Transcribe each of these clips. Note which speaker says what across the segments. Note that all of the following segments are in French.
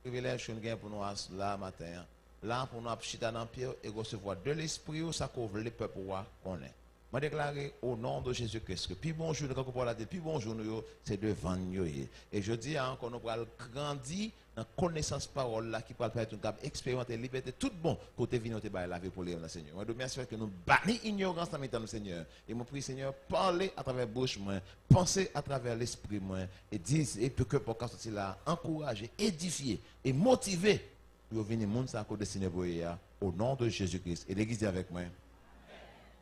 Speaker 1: privilège que nous avons pour nous là matin. Là, pour nous chita dans pied et recevoir de l'esprit où ça couvre les peuples qu'on est. Je déclare au nom de Jésus-Christ que puis bonjour, puis bonjour, c'est devant nous. Et je dis encore, nous allons grandir dans la connaissance parole là qui peut permettre de expérimenter la liberté, tout bon côté venir la vie pour les Seigneur. Je remercie que nous bannissons l'ignorance dans le Seigneur. Et mon prie, Seigneur, parlez à travers la bouche, pensez à travers l'esprit, et dis, et que pour qu'à là, encourager, édifier et motiver pour venir monde ça côté Seigneur au nom de Jésus-Christ. Et l'église est avec moi.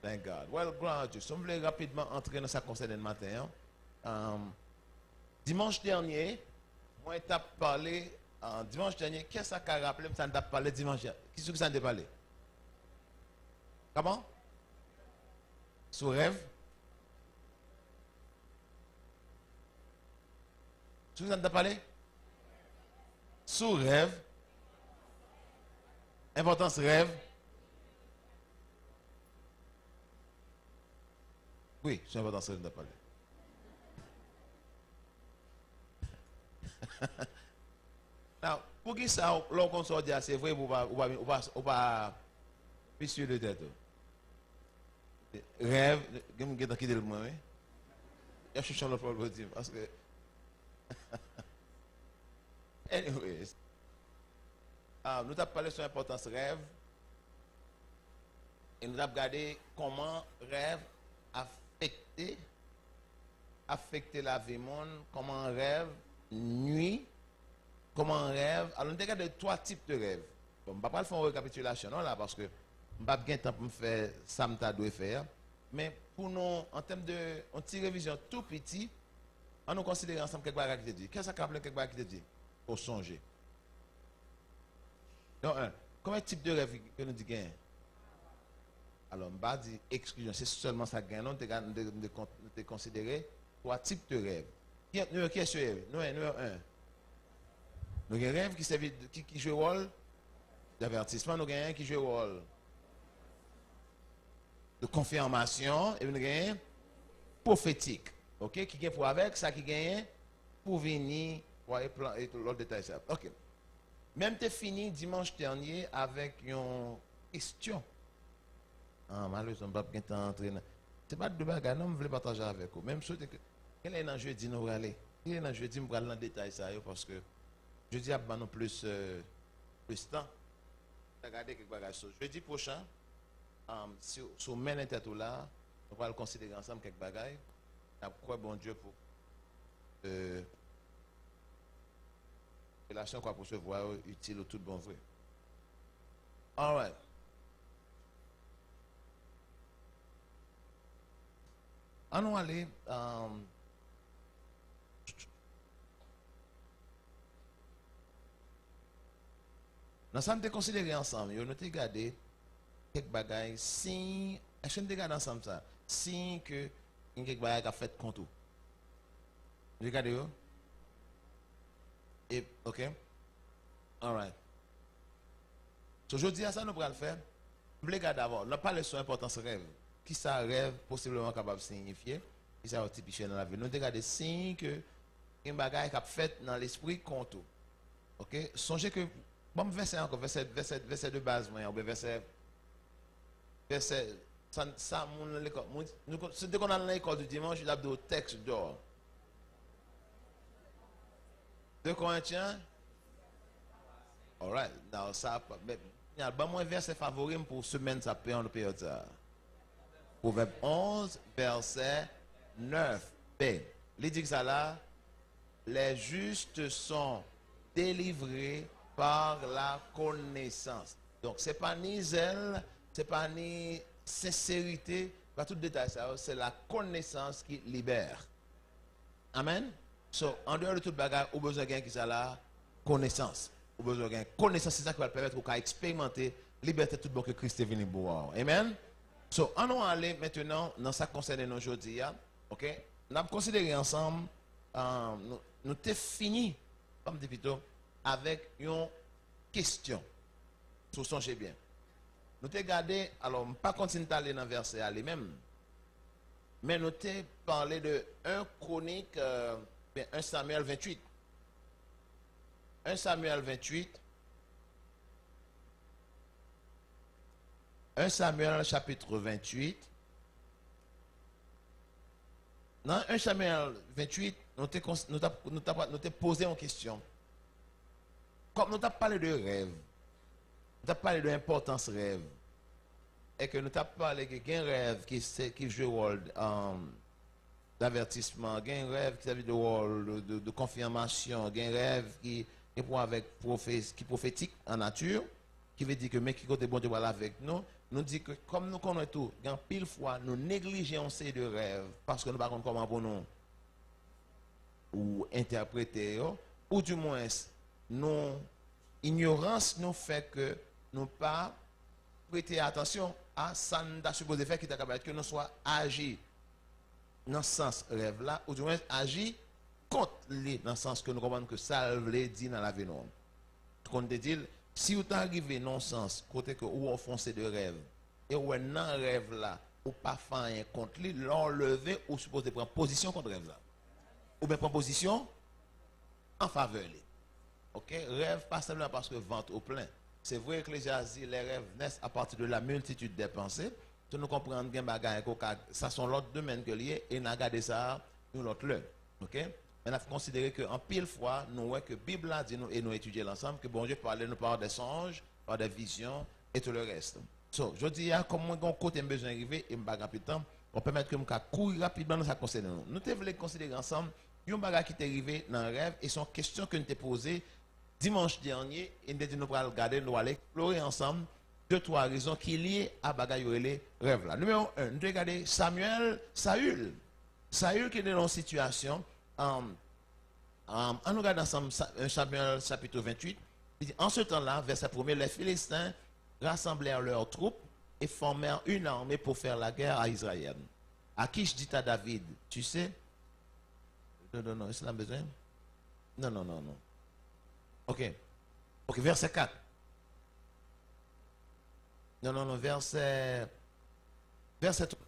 Speaker 1: Thank God. Well, gloire à Dieu. Si on voulait rapidement entrer dans ça concerne le matin. Dimanche dernier, moi, j'ai parlé, dimanche dernier, qu'est-ce que ça a rappelé, ça n'a parlé dimanche dernier. Qu'est-ce que ça a parlé? Comment? Sous rêve? Qu'est-ce que ça a parlé? Sous rêve? Importance rêve? Oui, c'est important ça de parler. Now, pour qui ça, l'on sort dire c'est vrai, ou pas, monsieur de tête. Rêve, je vais quitter le moment. Je suis sur le problème parce que. Anyways, nous avons parlé sur l'importance rêve et nous avons regardé comment rêve affecter la vie monde, comment rêve, nuit, comment rêve. Alors, nous regardons trois types de rêves. Bon, je ne vais pas faire une récapitulation non, là, parce que je n'ai pas de temps pour faire ça que je dois faire. Mais pour nous, en termes de une petite révision tout petit, on nous considère ensemble quelque chose qui te dit. Qu'est-ce que ça veut dire quelque chose qui te dit? Pour songer. Donc, combien de types de rêves que nous disons? Alors, je ne vais pas dire exclusion, c'est seulement ça que nous avons considéré trois types de rêves. Qui est ce rêve? Nous avons un. Nous avons un rêve qui joue le rôle d'avertissement, nous avons un qui joue le rôle de confirmation, et nous avons un prophétique. Ok? Qui est pour avec, ça qui gagne pour venir, pour l'autre détail. Ok. Même tu fini dimanche dernier avec une question. Malheureusement, je ne peux pas entrer. Ce n'est pas de bagages, non, je voulais partager avec vous. Même chose, quel est l'enjeu de nous aller? Quel est l'enjeu de nous aller dans le détail ça, parce que je dis à nous plus temps. Regardez quelques bagages. Jeudi prochain, si vous mettez tête là, on va le considérer ensemble quelques bagages. Quoi bon Dieu pour relation qu'on peut se voir utile ou tout bon vrai. All right. Allons aller. Nous sommes considérés ensemble. Nous avons regardé quelques bagages. Si, est-ce que nous regardons ensemble ça? Si que quelques bagages a fait compte. Regardez. Et, ok? All right. So, aujourd'hui, à ça, nous pourrons le faire. Nous voulons regarder d'abord. Nous parlons sur l'importance rêve. Qui ça rêve possiblement capable de signifier? Qui ça va typifier dans la vie? Nous regardons des signes que un bagage a fait dans l'esprit compte. Ok? Songez que, bon, verset encore, verset de base, verset, ça, dès qu'on a dans l'école du dimanche, il a des textes d'or. 2 Corinthiens. All right. Now, ça, il y a un verset favori pour semaine, ça peut en le période. Proverbe 11, verset 9b. Il dit que ça là, les justes sont délivrés par la connaissance. Donc, ce n'est pas ni zèle, ce n'est pas ni sincérité, pas tout détail, c'est la connaissance qui libère. Amen. So, en dehors de tout bagage, au besoin de qui ça là, connaissance. Au besoin de connaissance, c'est ça qui va permettre d'expérimenter la liberté tout bon que Christ est venu boire. Amen. So, on va aller maintenant dans ça concerne nous aujourd'hui. Ok? Nous avons considéré ensemble, nous avons fini, comme dit plutôt, avec une question. So, songez bien. Nous avons regardé, alors, je ne vais pas continuer d'aller dans le verset à lui-même, mais nous avons parlé de 1 Chronique, 1 Samuel 28. 1 Samuel 28. 1 Samuel chapitre 28. Dans 1 Samuel 28, nous t'avons posé une question. Comme nous t'avons parlé de rêve, nous avons parlé de l'importance rêve, et que nous avons parlé de un rêve qui joue le rôle d'avertissement, un rêve qui joue le rôle de confirmation, un rêve qui est prophétique en nature, qui veut dire que mais qui côté bon Dieu voilà avec nous. Nous dit que comme nous connaissons tout, dans pile fois, nous négligeons ces deux rêves parce que nous ne savons pas comment pour nous ou interpréter, ou du moins, nous ignorance nous fait que nous pas prêter attention à ça nous a supposé faire qui t'a capable que nous soit agi dans ce sens rêve là, ou du moins agi contre les dans le sens que nous comprenons que ça veut dire dans la vie non. Qu'on te dit si vous arrivez dans le sens côté que ou enfoncé de rêve et ou dans rêve là ou pas faire rien contre lui, l'enlever ou supposé prendre position contre rêve là. Ou bien prendre position en faveur lui. OK, rêve pas simplement parce que vente au plein. C'est vrai que les rêves naissent à partir de la multitude des pensées. Si nous comprenons bien bagaille ça sont l'autre domaine que lié et n'a regardé ça nous l'autre là. OK? On a considéré que en pile fois nous voyons que Bible a dit nous et nous étudier l'ensemble que bon Dieu nous parle des songes, par des visions et tout le reste. So, je dis comme moi gon côté besoin d'arriver et m'ba rapide temps, on permet que m'ka courir rapidement dans ça concerne nous. Nous te voulons considérer ensemble un bagage qui est arrivé dans le rêve et son question que nous t'ai posée dimanche dernier et nous allons regarder, nous allons explorer ensemble 2-3 raisons qui sont liées à bagage les rêves là. Numéro 1, nous regardons Saül qui est dans une situation en nous regardant ensemble Samuel chapitre 28, il dit, en ce temps-là, verset 1er, les Philistins rassemblèrent leurs troupes et formèrent une armée pour faire la guerre à Israël. Akish dit à David, tu sais, non, est-ce qu'il a besoin? Non. Ok, verset 4. Non, verset 3.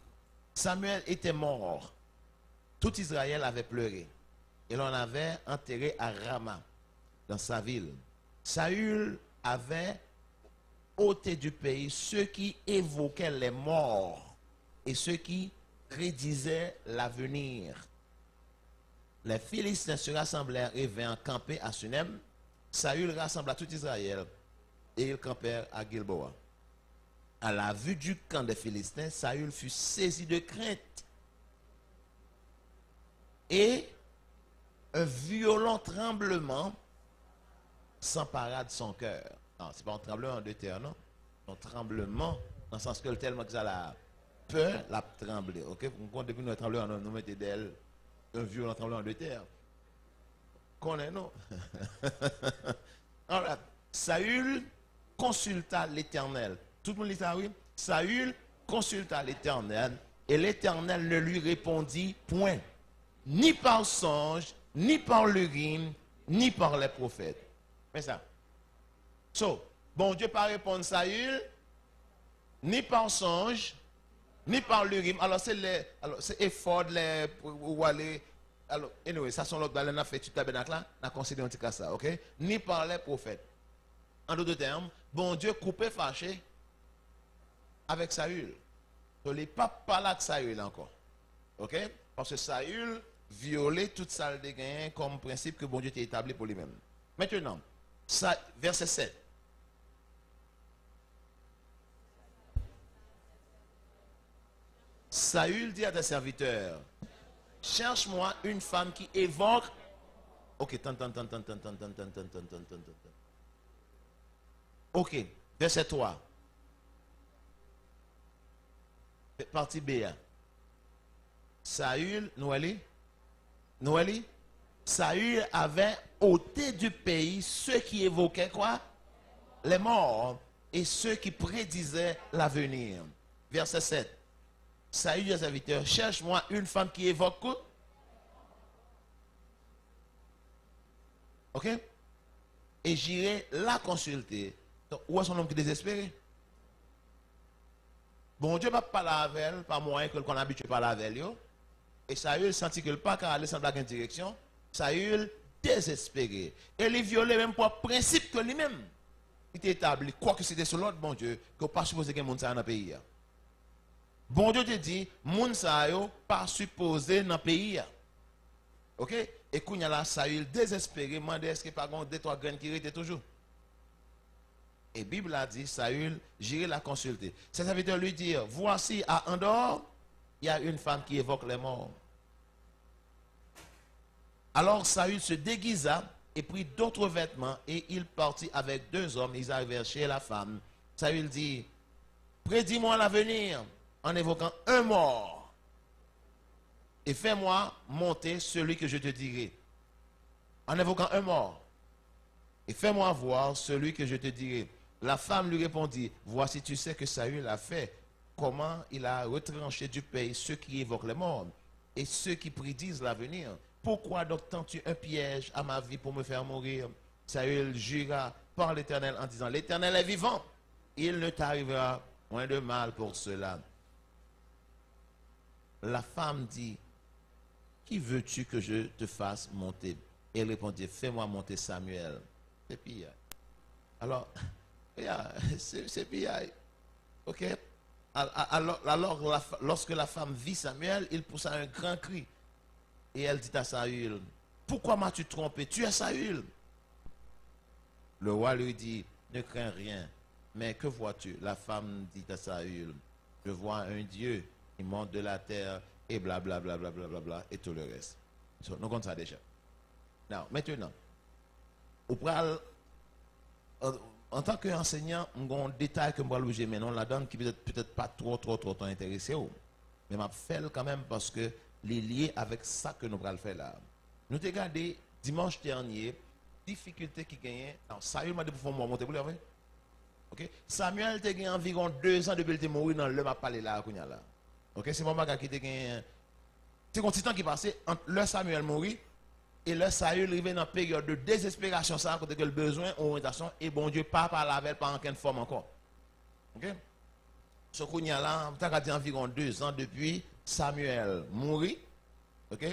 Speaker 1: Samuel était mort. Tout Israël avait pleuré. Et l'on avait enterré à Rama, dans sa ville. Saül avait ôté du pays ceux qui évoquaient les morts et ceux qui prédisaient l'avenir. Les Philistins se rassemblèrent et vinrent camper à Sunem. Saül rassembla tout Israël et ils campèrent à Gilboa. À la vue du camp des Philistins, Saül fut saisi de crainte. Et un violent tremblement s'empara de son cœur. Non, ce n'est pas un tremblement de terre, non. Un tremblement, dans le sens que tellement que ça la peur, la trembler. Ok? Vous comptez depuis notre tremblement, nous mettons d'elle un violent tremblement de terre. Connaît, non? Alors, Saül consulta l'Éternel. Tout le monde dit ça, oui? Saül consulta l'Éternel et l'Éternel ne lui répondit point, ni par songe, ni par l'urine, ni par les prophètes. Mais ça. So, bon Dieu pas répondre à Saül, ni par songe, ni par l'urine. Alors c'est effort les ou aller. Alors, anyway, ça sont l'autre dans la fait du tabernacle là, on a considéré un petit cas ça, ok? Ni par les prophètes. En d'autres termes, bon Dieu coupé fâché avec Saül. Donc, il n'est pas parlé avec Saül encore. Ok? Parce que Saül violait toute salle de gain comme principe que bon Dieu t'a établi pour lui-même. Maintenant, verset 7. Saül dit à des serviteurs, cherche-moi une femme qui évoque. Ok, Ok, verset 3. Partie B. Saül, Noélie, Saül avait ôté du pays ceux qui évoquaient quoi? Les morts et ceux qui prédisaient l'avenir. Verset 7. Saül dit à ses serviteurs, cherche-moi une femme qui évoque quoi? Ok? Et j'irai la consulter. Donc, où est son homme qui est désespéré? Bon Dieu ne va pas parler avec elle, pas moyen que qu'on habitué à parler avec elle. Et Saül sentit que le pas qu'à aller sans la direction. Saül désespéré. Et il violait même pour principe que lui-même. Il était établi, quoi que c'était sur l'autre bon Dieu, que pas supposé que le monde soit dans le pays. Bon Dieu te dit, moun sa yo pas supposé dans le pays. OK? Et quand il y a la Saül désespéré, demande est-ce qu'il n'y a pas deux, trois graines qui étaient toujours. Et la Bible a dit, Saül, j'irai la consulter. Cet serviteur lui dit, voici à Andorre, il y a une femme qui évoque les morts. Alors Saül se déguisa et prit d'autres vêtements et il partit avec deux hommes. Ils arrivèrent chez la femme. Saül dit, prédis-moi l'avenir en évoquant un mort et fais-moi monter celui que je te dirai. En évoquant un mort et fais-moi voir celui que je te dirai. La femme lui répondit, voici tu sais que Saül a fait, comment il a retranché du pays ceux qui évoquent les morts et ceux qui prédisent l'avenir. Pourquoi donc tends-tu un piège à ma vie pour me faire mourir? Saül jura par l'Éternel en disant, l'Éternel est vivant, il ne t'arrivera point de mal pour cela. La femme dit, qui veux-tu que je te fasse monter? Et elle répondit, fais-moi monter Samuel. C'est pire. Alors, c'est pire. Ok? Alors, lorsque la femme vit Samuel, il poussa un grand cri. Et elle dit à Saül, pourquoi m'as-tu trompé? Tu es Saül. Le roi lui dit, ne crains rien. Mais que vois-tu? La femme dit à Saül, je vois un Dieu qui monte de la terre et blablabla, bla, bla, bla, bla, et tout le reste. So, nous comptons ça déjà. Maintenant, en tant qu'enseignant, on a un détail que je vais loger maintenant là-dedans qui peut-être pas trop intéressé. Mais je fais quand même parce que les liés avec ça que nous allons faire là. Nous avons regardé dimanche dernier, difficulté qui gagnait. Samuel m'a dit pour moi monter pour le OK? Samuel a gagné environ 2 ans depuis qu'il est mort dans le m'a parlé là. OK? C'est mon bagage qui a gagné. C'est un petit temps qui passait entre le Samuel mourit et le Saül arrivé dans une période de désespération, ça, côté que le besoin, orientation, et bon Dieu, pas par la avec, pas en quelle forme encore. OK? Ce qu'on y a là, on a dit environ 2 ans depuis Samuel mourit. OK?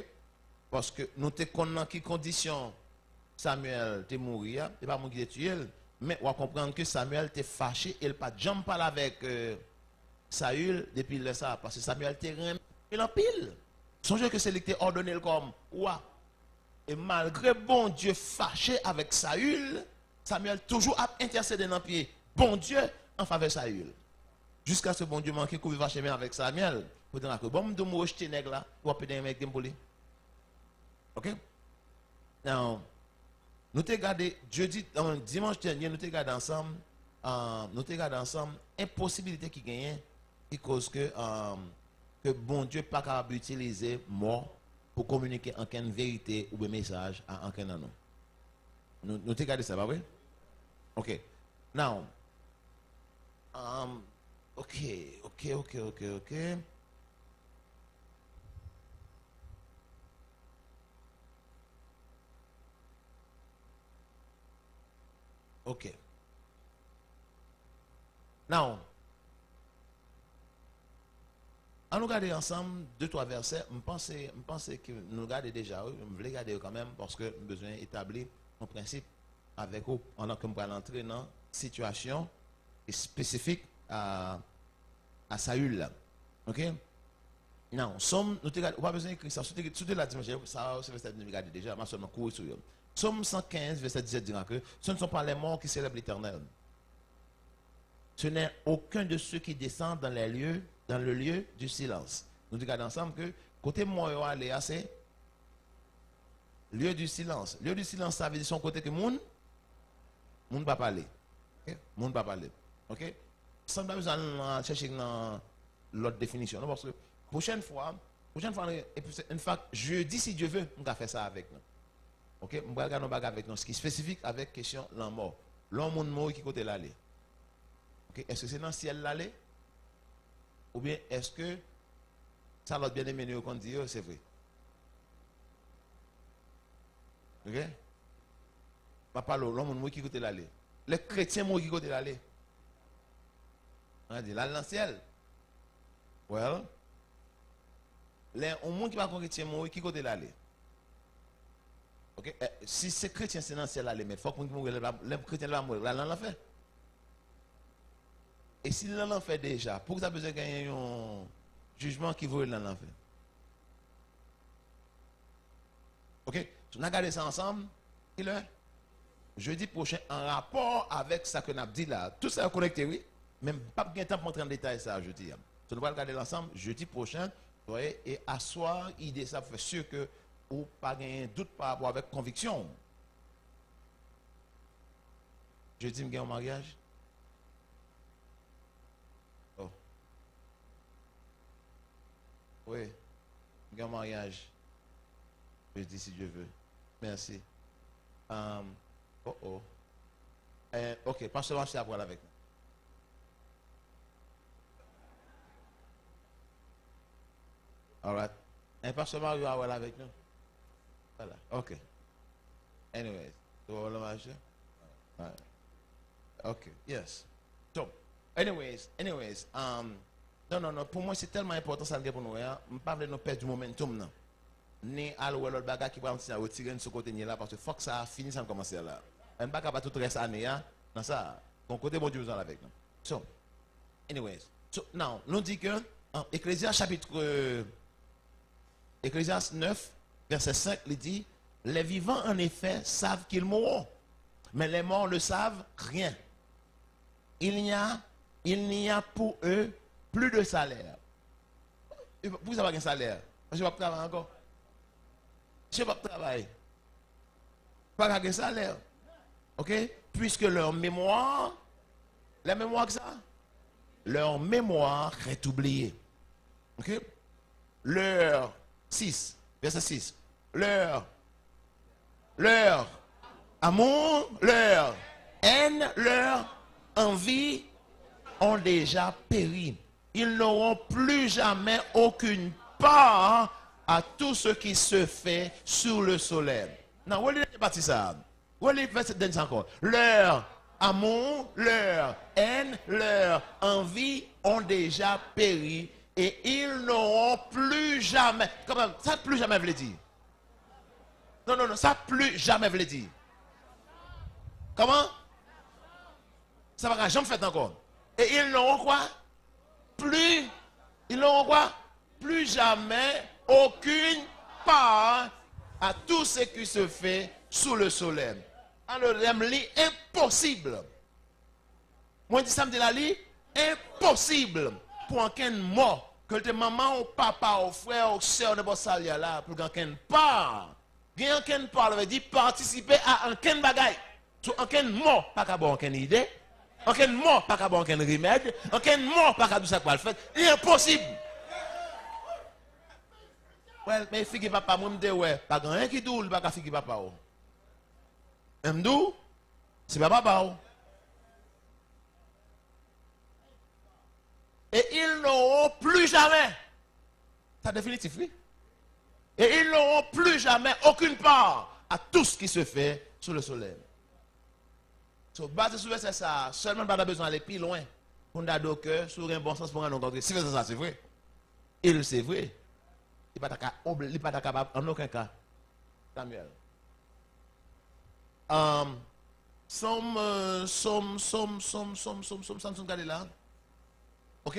Speaker 1: Parce que nous te connaissons qui condition Samuel te mourir, et pas mon qui tué, mais on va comprendre que Samuel était fâché, et il pas jamais parlé avec Saül depuis le ça, parce que Samuel était remis en pile. Songez que c'est lui qui t'a ordonné comme ouah. Et malgré bon Dieu fâché avec Saül, Samuel toujours a intercédé dans le pied. Bon Dieu en faveur de Saül. Jusqu'à ce bon Dieu manque qu'on va chemin avec Samuel. Pour dire que bon, je vais rejeter nègre là, pour appeler un mec de m'poli. OK? Now, nous te regardé jeudi, dimanche dernier, nous te regardé ensemble, impossibilité qui gagne, qui cause que bon Dieu pas capable d'utiliser mort pour communiquer en quelle vérité ou un message à en quel nom. Nous te regardé ça, pas vrai? OK. Now, OK. OK. Now, on nous regarde ensemble 2-3 versets. Je pense que nous regardons déjà. Je voulais regarder quand même parce que nous avons besoin d'établir un principe avec vous pendant que nous allons entrer dans une situation spécifique à Saül. OK? Non, nous n'avons pas besoin d'écrire ça. Tout la dimanche, ça, c'est verset que nous regardons déjà. Je vais seulement courir sur eux. Somme 115, verset 17 dira que ce ne sont pas les morts qui célèbrent l'Éternel. Ce n'est aucun de ceux qui descendent dans le lieu du silence. Nous regardons ensemble que côté mort aller c'est lieu du silence. Lieu du silence, ça veut dire son côté que monde va parler. OK? Monde va parler. OK? Sans pas besoin de chercher dans l'autre définition. Non, parce que prochaine fois, une fois, jeudi, si Dieu veut, on va faire ça avec nous. OK? On va regarder avec nous. Ce qui est spécifique avec question de la mort. L'homme mort qui côté l'aller. OK? Est-ce que c'est dans le ciel l'aller? Ou bien est-ce que ça l'autre bien aimé qu'on dit, c'est vrai? OK? Je parle de l'homme mort qui côté l'aller. Les chrétiens mort qui côté l'aller. On dit là dans le ciel. Well, les monde qui va chrétien mort qui côté l'aller. Ok? Si c'est chrétien, c'est dans le ciel, là, il faut que les chrétiens va mourir, là, dans l'enfer. Et si l'enfer déjà, pourquoi ça a besoin de gagner un jugement qui vaut dans l'enfer? Ok? On a regardé ça ensemble. Il est jeudi prochain en rapport avec ça que nous avons dit là. Tout ça est connecté, oui. Même pas de temps pour entrer en détail ça, je dis. Nous allons regarder l'ensemble jeudi prochain. Voyez, et asseoir, idée ça pour faire sûr que ou pas de doute par rapport avec conviction. Jeudi, je gagne un mariage. Oh. Oui. Je gagne un mariage. Jeudi si Dieu veut. Merci. Ok, pasteur Marche, c'est à voir avec nous. All right. Un pasteur Mario à voir avec nous. Voilà. Ok. Anyways. Tu vois le marché? Ok. Yes. So, anyways. Non. Pour moi, c'est tellement important ça pour nous. Je ne pas nous perdre du momentum. Non. Ni à l'autre bagage qui va nous retirer ce côté là parce que faut que ça finisse sans commencer là. On ne pas tout reste année dans ça. Ton côté bon Dieu vous en avec nous. So, anyways. So, now, nous dit que Ecclésiaste 9, verset 5, il dit, les vivants en effet savent qu'ils mourront, mais les morts ne savent rien. Il n'y a pour eux plus de salaire. Vous n'avez pas un salaire. Je ne vais pas travailler encore. Je ne vais pas travailler. Pas de salaire. Ok? Puisque leur mémoire, la mémoire que ça, leur mémoire est oubliée. Ok? Leur 6, verset 6. Leur amour, leur haine, leur envie ont déjà péri. Ils n'auront plus jamais aucune part à tout ce qui se fait sous le soleil. Non, où est-ce parti ça? Où est-ce encore? Leur amour, leur haine, leur envie ont déjà péri et ils n'auront plus jamais. Comment ça plus jamais veut dire? Non, ça plus jamais veut dire. Comment? Ça va jamais fait encore. Et ils n'auront quoi? Ils n'auront quoi? Plus jamais aucune part à tout ce qui se fait sous le soleil. Alors, impossible. Moi, je dis ça, me dit la lit, impossible pour un mort, que tes maman ou papa ou frère ou soeur de votre salia là, pour qu'un part, qu'un part, veut dire participer à un bagaille. Sur un mort, pas qu'à avoir aucune idée, un mort, pas qu'à avoir aucun remède, un mort, pas qu'à tout ça quoi le fait, impossible. Ouais, mais fille papa, moi, me dis, ouais, pas grand qui doule, pas qu'à fille papa. M'dou, c'est pas papa. Et ils n'auront plus jamais, c'est définitif, oui. Et ils n'auront plus jamais aucune part à tout ce qui se fait sous le soleil. So, basé sur ça, seulement pas besoin d'aller plus loin. On a donc sur un bon sens pour nous rencontrer. Si c'est ça, c'est vrai. Il c'est vrai. Il n'est pas capable en aucun cas. Samuel. Somme, regardez là. Ok?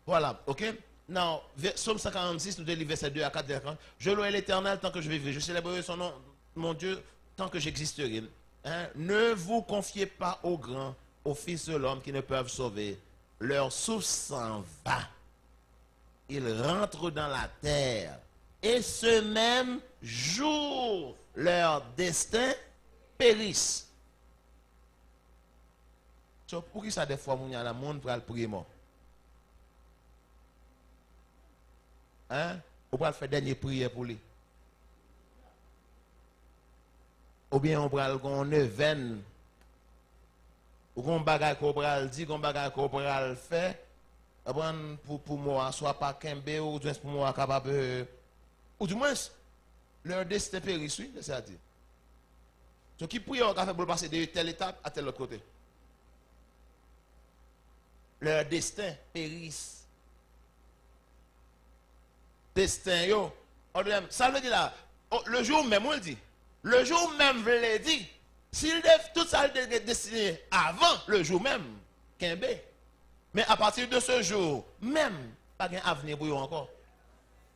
Speaker 1: Voilà, ok? Now, Somme 146, nous délivre verset 2 à 4. Je louerai l'Éternel tant que je vivrai. Je célébrerai son nom, mon Dieu, tant que j'existerai. Hein? Ne vous confiez pas aux grands, aux fils de l'homme qui ne peuvent sauver. Leur souffle s'en va. Ils rentrent dans la terre. Et ce même jour, leur destin périsse. So, pour qui ça des fois, il y a le monde pour le prier mort? Hein? On va faire dernière prière pour lui. Ou bien on va le neuvaine. Ou qu'on bagaille qu'on va le dire, qu'on bagaille qu'on va le faire. Pour moi, soit pas Kembe ou du moins pour moi capable. Ou du moins, leur destin périsse, oui, c'est ça dire. Ce qui prie, on va faire pour passer de telle étape à telle autre côté. Leur destin périsse. Destin, yo. Ça veut dire là, Oh, le jour même, on le dit. Le jour même, je l'ai dit. S'il lève tout ça est destiné avant le jour même, Kembe. Mais à partir de ce jour, même, pas un avenir pour eux encore.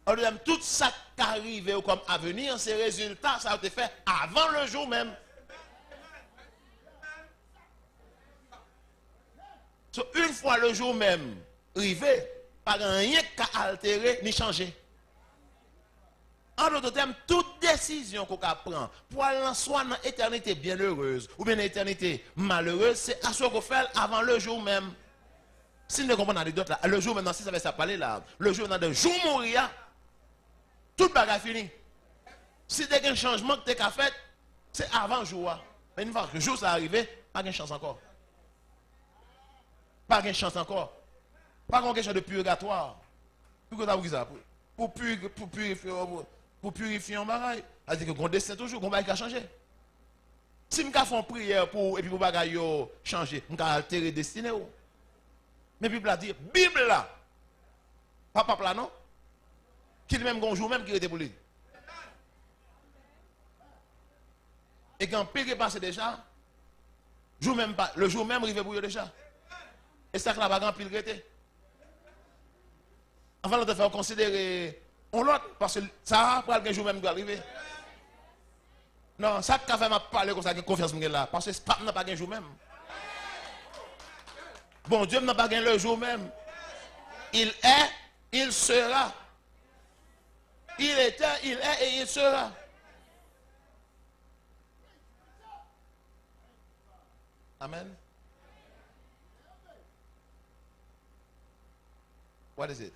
Speaker 1: Alors, tout ça qui arrive comme avenir, ces résultats, ça a été fait avant le jour même. So, une fois le jour même arrivé, pas rien qu'à altérer ni changer. En d'autres termes, toute décision qu'on prend pour aller soit dans l'éternité bienheureuse ou bien dans l'éternité malheureuse, c'est à ce qu'on fait avant le jour même. Si nous ne comprenons pas d'autres là, le jour maintenant, si ça va ça parler là, le jour maintenant, le jour mourir, tout bagage fini. Si il y a un changement que tu as fait, c'est avant le jour. Mais une fois que le jour ça arrivé, pas de chance encore. Pas de chance encore. Pas de question de purgatoire. Pour purifier un bagage. C'est-à-dire que le destin toujours, le bagage a changé. Si je fais une prière pour et puis pour bagage changer, je vais altérer le destin. Mais la Bible a dit, Bible là, papa là non, qui même un jour même qui était pour lui. Et quand pile qui est passé déjà, le jour même arrivé pour lui déjà. Et ça que la bagarre pile était. Enfin, on te fait considérer on l'autre, parce que ça après un jour même doit arriver. Non, ça qu'a fait m'a parler comme ça, que confiance là, parce que ça n'a pas un jour même. Bon, Dieu n'a pas gagné le jour même. Il est, il sera. Il était, il est et il sera. Amen. What is it?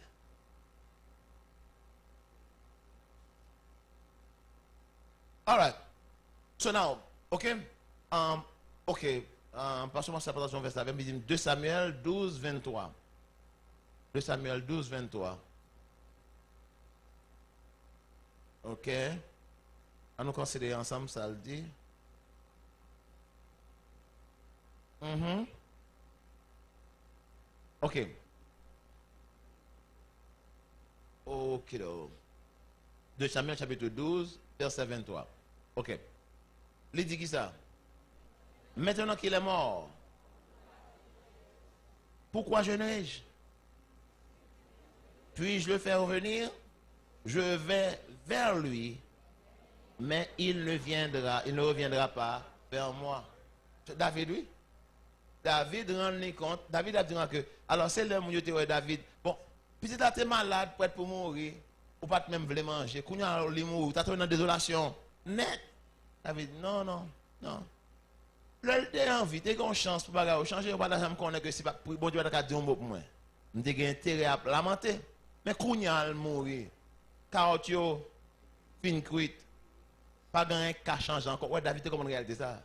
Speaker 1: All right. So now, okay? Okay. Passons à sa présentation verset avec 2 Samuel 12, 23. 2 Samuel 12, 23. Ok. On nous considérer ensemble, ça le dit. Ok. Ok. 2 Samuel chapitre 12, verset 23. Ok. Il dit qui ça? Maintenant qu'il est mort, pourquoi jeûnerai-je? Puis-je le faire revenir? Je vais vers lui, mais il ne reviendra pas vers moi. David, oui. David rend compte. David a dit que, alors c'est l'homme où tu David. Bon, petit à t'es malade, prêt pour mourir, ou pas même voulait manger. Quand tu as mourir, tu as une désolation. Net. David, non, non, non. Là, tu as envie, tu as une chance pour pas changer, ou pas me connaître que si bon Dieu a dit un mot pour moi. Tu as intérêt à lamenter. Mais quand tu as mourir, carotte, fin cuite, pas de cas change encore. Ouais, David, comment réalité ça?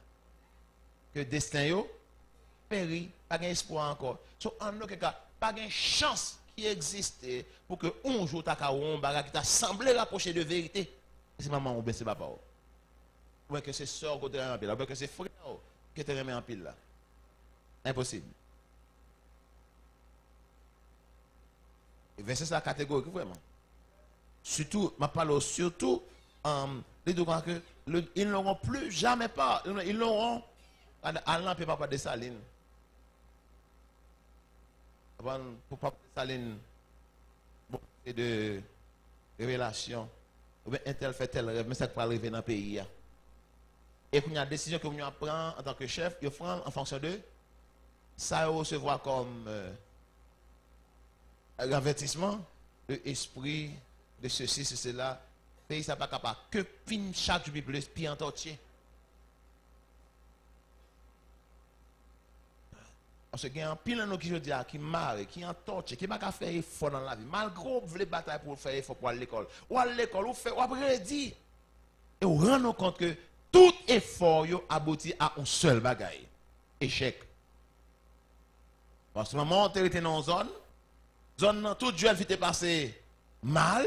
Speaker 1: Que destin yo péri, pas d'espoir encore. So, en aucun cas, pas de chance qui existe pour que un jour tu as un bagage qui t'a semblé rapprocher de vérité. C'est maman ou bien c'est papa. Ou bien que c'est soeur qui te remet en pile, ou bien que c'est frère qui te remet en pile là. Impossible. Et verset ça catégorique vraiment. Surtout, je parle surtout, les deux que ils n'auront plus jamais pas, ils n'auront à l'empire papa de Saline. Pour papa de Saline, bon, et de révélation, ou bien un tel fait tel rêve, mais ça peut arriver dans le pays. Et qu'il y a une décision que vous prenez en tant que chef, vous prenez en fonction de ça, vous recevoir comme un avertissement, l'esprit de ceci, c'est cela. Le pays n'est pas capable que fin chaque jour plus, puis en entier. Parce qu'il y a un pile de qui je dis qui marre, qui en torche, qui n'a pas fait effort dans la vie. Malgré vous voulez bataille pour faire effort pour aller à l'école. Ou à l'école, ou fait, ou après dit. Et vous rendez compte que tout effort aboutit à un seul bagaille. Échec. Parce que maman, on était dans une zone, tout Dieu fait passer mal.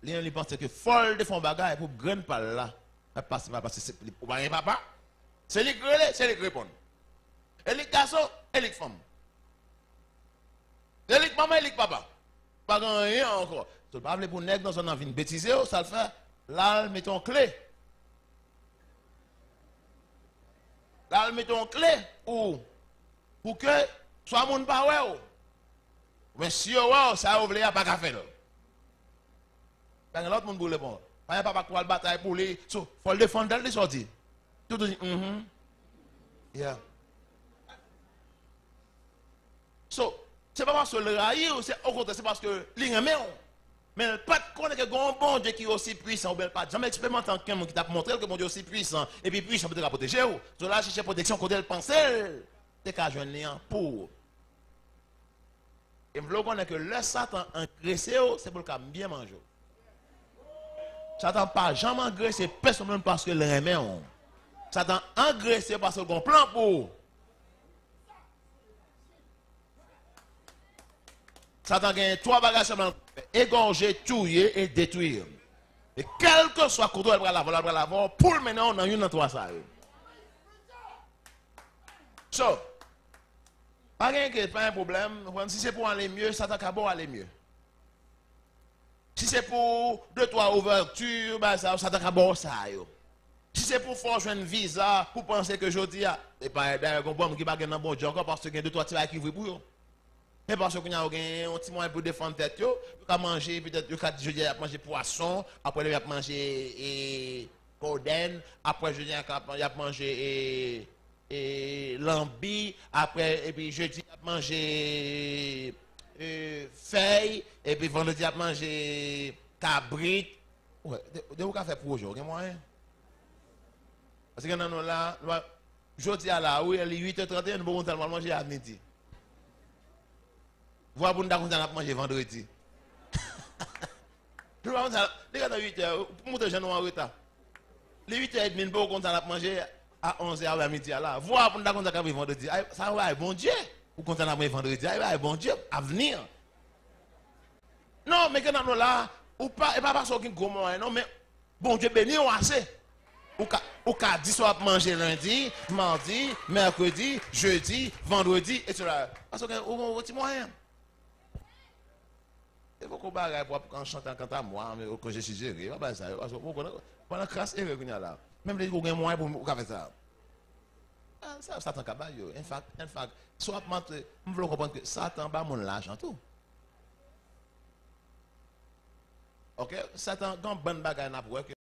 Speaker 1: Il pense que folle de fond bagaille pour graine par là. Parce que c'est pour rien papa. C'est les grelets, c'est les répondre. Et les garçons, et les femmes. Et les maman, et les papa. Pas rien encore. Tu ne pas pour nègre dans son envie de bêtiser, ça le fait. Là, mettons clé. Là, mettons clé pour que soit mon pas ouais. Mais si ouais, ça ouvre pas qu'à faire. Parce que l'autre monde pour répondre. Pas papa pour la bataille pour lui. So, faut le défendre dès le sorti. Tout dit yeah. So, c'est pas parce que le raïr, c'est au contraire, c'est parce que l'ignorant. Mais pas de connaître que un bon Dieu qui est aussi puissant, ou bien pas jamais expérimenté quelqu'un qui t'a montré que mon Dieu est aussi puissant, et puis puissant peut te protéger. So là, chercher protection quand elle pense, t'es qu'à joindre néant pour. Et je veux connaître que le Satan engraissé, c'est pour le bien manger. Satan pas jamais engraissé personne même parce que le remet. Satan engraissé parce qu'on plan pour. Satan gagne trois bagages seulement. Égorger, tuer et détruire. Et quel que soit le côté, elle va l'avoir, pour le maintenant, on a une dans trois ça. So, pas un problème. Si c'est pour aller mieux, Satan va aller mieux. Si c'est pour 2-3 ouvertures, bah, ça va ça. Si c'est pour faire un visa, pour penser que je dis, et pas d'ailleurs, on qui va gagner un bon job parce qu'il y a 2-3 tirs qui vont pour eux. Mais parce qu'il y a un petit moyen pour défendre tête, il va manger, peut-être, il va manger poisson, après il va manger coden, après jeudi il va manger lambi, après, et puis jeudi il va manger feuilles, et puis vendredi il va manger cabrit. Ouais, de où qu'a fait pour aujourd'hui, moyen? Parce que nous là, jeudi à la, oui, il est 8h31, nous pouvons manger à midi. Voir pour nous manger vendredi. Les gars, 8h, pour monter jeune en retard. Les 8h30, nous pouvons manger à 11h à midi. Voir pour nous manger vendredi. Ça va, bon Dieu. Ou quand on a manger vendredi, bon Dieu, à venir. Non, mais quand nous là, ou pas, et pas parce qu'on a gros moyen, non, mais bon Dieu béni, on a assez. Ou qu'à 10 soir manger lundi, mardi, mercredi, jeudi, vendredi, et cela. Parce qu'on a un petit moyen. Il faut qu'on bagaille pour quand je chante quand à moi, mais quand je suis géré, pas ça. Parce que pendant crasse et là. Même les gens ont moyen pour faire ça. Ça Satan cabal yo. En fait, soit on veut comprendre que Satan ba mon l'argent tout. OK, Satan quand bonne bagaille n'a pour